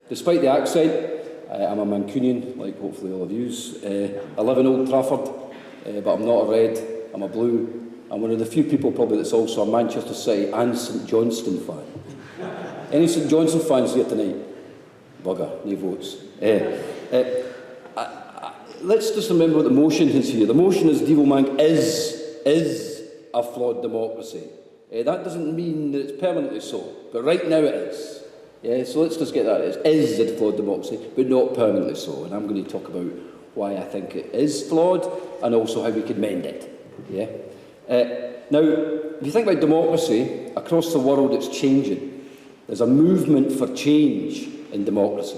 Despite the accent, I'm a Mancunian, like hopefully all of yous. I live in Old Trafford, but I'm not a red, I'm a blue. I'm one of the few people probably that's also a Manchester City and St Johnstone fan. Any St Johnstone fans here tonight? Bugger, no votes. Let's just remember what the motion is here. The motion is Devo Manc is a flawed democracy. That doesn't mean that it's permanently so, but right now it is. Yeah, so let's just get that. It is a flawed democracy, but not permanently so. And I'm going to talk about why I think it is flawed and also how we could mend it. Yeah. Now, if you think about democracy, across the world it's changing. There's a movement for change in democracy.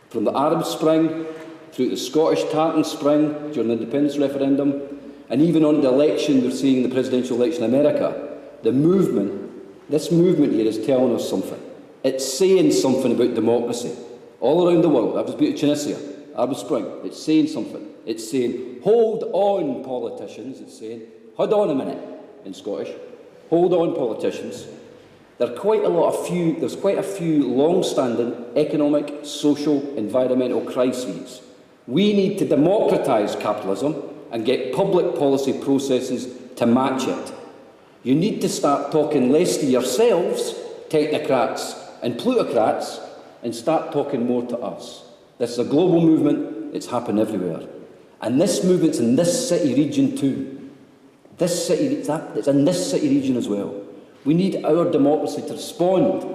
From the Arab Spring, through the Scottish Tartan Spring during the independence referendum, and even on the election we're seeing, the presidential election in America, this movement here is telling us something. It's saying something about democracy. All around the world, I've just been to Tunisia, Arab Spring, it's saying something. It's saying, hold on, politicians, it's saying, hold on a minute, in Scottish. Hold on, politicians. There's quite a few long-standing economic, social, environmental crises. We need to democratise capitalism and get public policy processes to match it. You need to start talking less to yourselves, technocrats and plutocrats, and start talking more to us. This is a global movement, it's happened everywhere. And this movement's in this city region too. It's in this city region as well. We need our democracy to respond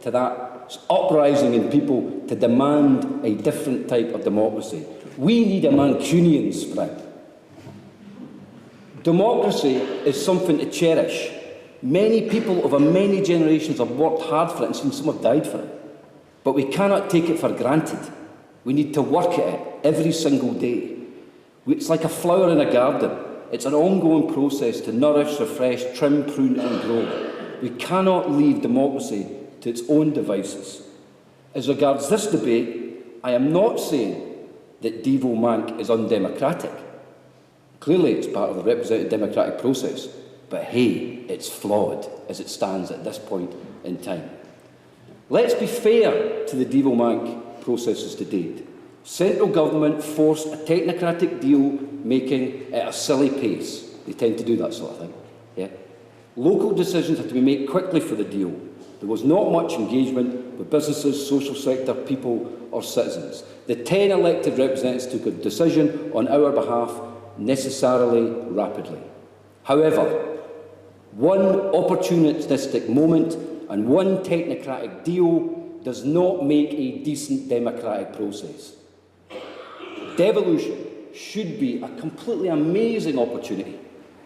to that uprising in people to demand a different type of democracy. We need a Mancunian spring. Democracy is something to cherish. Many people over many generations have worked hard for it and seen some have died for it. But we cannot take it for granted. We need to work at it every single day. It's like a flower in a garden. It's an ongoing process to nourish, refresh, trim, prune and grow. We cannot leave democracy to its own devices. As regards this debate, I am not saying that Devo Manc is undemocratic. Clearly it's part of the representative democratic process, but hey, it's flawed as it stands at this point in time. Let's be fair to the Devo Manc processes to date. Central government forced a technocratic deal-making at a silly pace. They tend to do that sort of thing. Yeah? Local decisions had to be made quickly for the deal. There was not much engagement with businesses, social sector, people or citizens. The 10 elected representatives took a decision on our behalf necessarily rapidly. However, one opportunistic moment and one technocratic deal does not make a decent democratic process. Devolution should be a completely amazing opportunity.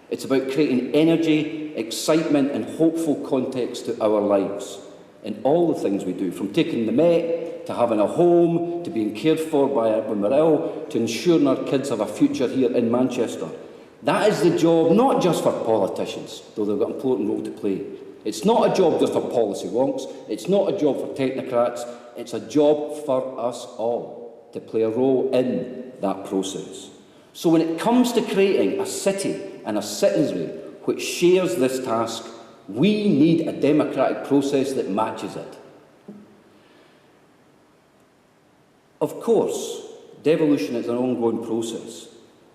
It's about creating energy, excitement and hopeful context to our lives in all the things we do, from taking the Met, to having a home, to being cared for when we're ill, to ensuring our kids have a future here in Manchester. That is the job not just for politicians, though they've got an important role to play. It's not a job just for policy wonks, it's not a job for technocrats, it's a job for us all to play a role in that process. So when it comes to creating a city and a citizenry which shares this task, we need a democratic process that matches it. Of course, devolution is an ongoing process.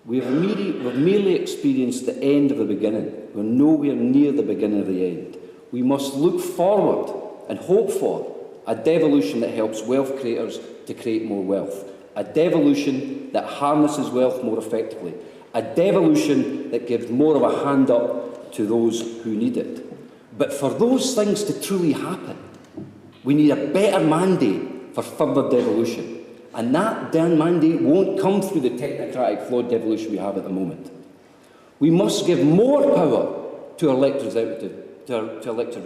We've merely experienced the end of the beginning. We're nowhere near the beginning of the end. We must look forward and hope for a devolution that helps wealth creators to create more wealth, a devolution that harnesses wealth more effectively, a devolution that gives more of a hand up to those who need it. But for those things to truly happen, we need a better mandate for further devolution. And that mandate won't come through the technocratic flawed devolution we have at the moment. We must give more power to elected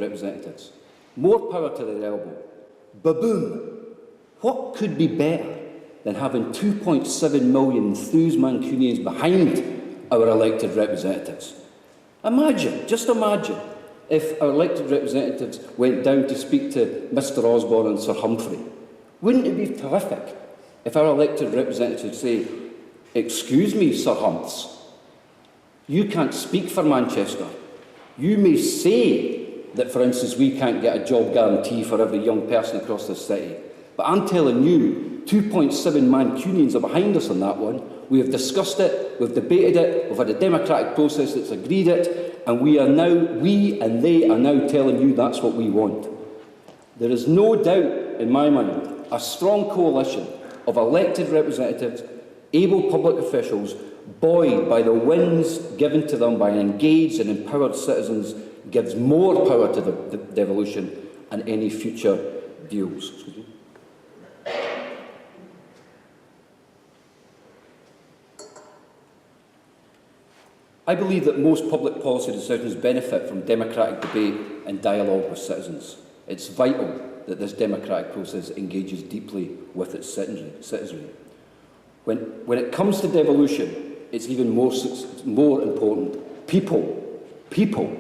representatives, more power to their elbow. Ba-boom! What could be better than having 2.7 million enthused Mancunians behind our elected representatives? Just imagine if our elected representatives went down to speak to Mr Osborne and Sir Humphrey. Wouldn't it be terrific if our elected representatives say, "Excuse me, Sir Humps, you can't speak for Manchester. You may say that, for instance, we can't get a job guarantee for every young person across this city, But I'm telling you, 2.7 Mancunians are behind us on that one. We have discussed it, we've debated it, we've had a democratic process that's agreed it, and we and they are now telling you that's what we want. There is no doubt in my mind a strong coalition of elected representatives, able public officials, buoyed by the winds given to them by engaged and empowered citizens, gives more power to the devolution and any future deals. I believe that most public policy decisions benefit from democratic debate and dialogue with citizens. It's vital that this democratic process engages deeply with its citizenry. When it comes to devolution, it's even more important. People,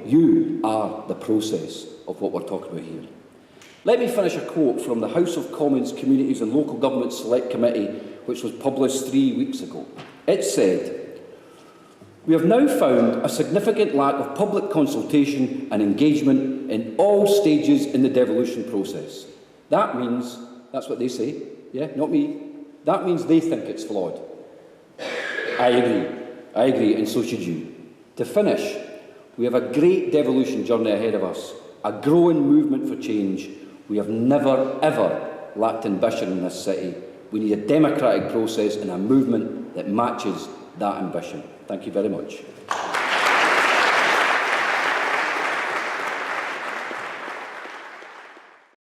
you are the process of what we're talking about here. Let me finish a quote from the House of Commons Communities and Local Government Select Committee, which was published 3 weeks ago. It said, "We have now found a significant lack of public consultation and engagement in all stages in the devolution process." That means, that's what they say, yeah, not me, that means they think it's flawed. I agree, and so should you. To finish, we have a great devolution journey ahead of us, a growing movement for change. We have never, ever lacked ambition in this city. We need a democratic process and a movement that matches that ambition. Thank you very much.